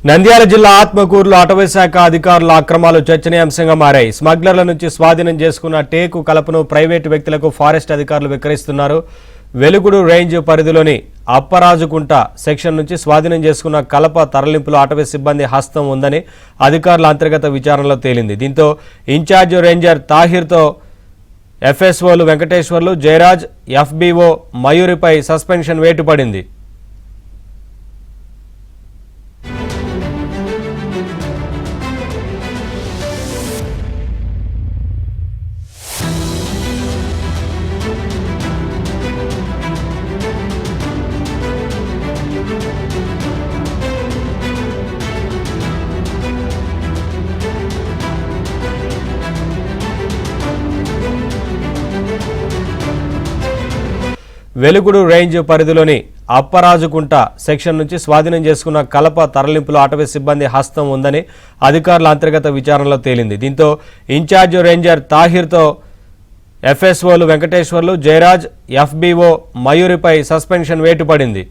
నంద్యాల జిల్లా ఆత్మకూరులో అటవీ శాఖ అధికారుల అక్రమాలు చర్చనీయాంశంగా మారాయి. స్మగ్లర్ల నుంచి స్వాధీనం చేసుకున్న టేకు కలపను ప్రైవేటు వ్యక్తులకు ఫారెస్ట్ అధికారులు విక్రయిస్తున్నారు. వెలుగుడు రేంజ్ పరిధిలోని అప్పరాజుకుంట సెక్షన్ నుంచి స్వాధీనం చేసుకున్న కలప తరలింపులో అటవీ సిబ్బంది హస్తం ఉందని అధికారుల అంతర్గత విచారణలో తేలింది. దీంతో ఇన్ఛార్జ్ రేంజర్ తాహిర్తో ఎఫ్ఎస్ఓలు వెంకటేశ్వర్లు, జయరాజ్, ఎఫ్బీఓ మయూరిపై సస్పెన్షన్ వేటు పడింది. వెలుగుడు రేంజ్ పరిధిలోని అప్పరాజుకుంట సెక్షన్ నుంచి స్వాధీనం చేసుకున్న కలప తరలింపులో అటవీ సిబ్బంది హస్తం ఉందని అధికారుల అంతర్గత విచారణలో తేలింది. దీంతో ఇన్ఛార్జ్ రేంజర్ తాహిర్తో ఎఫ్ఎస్ఓలు వెంకటేశ్వర్లు, జయరాజ్, ఎఫ్బీఓ మయూరిపై సస్పెన్షన్ వేటు పడింది.